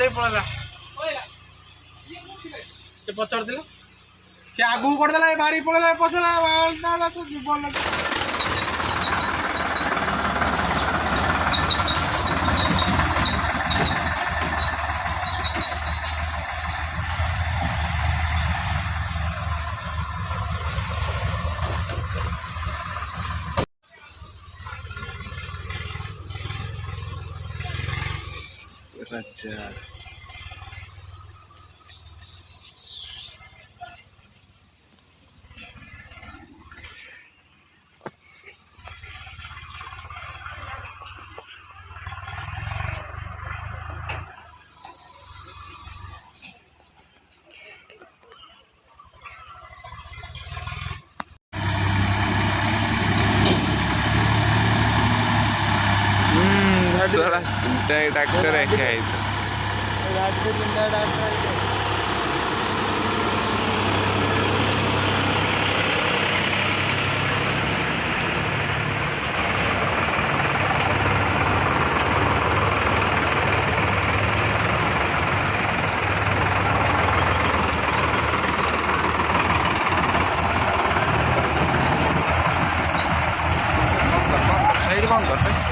दे पळला ते पचारथिला से आगू पड़देला बारी पड़ेला पछला ना तो जीवन अच्छा ट्रॅक्टर आहे काय साइड कौन करता है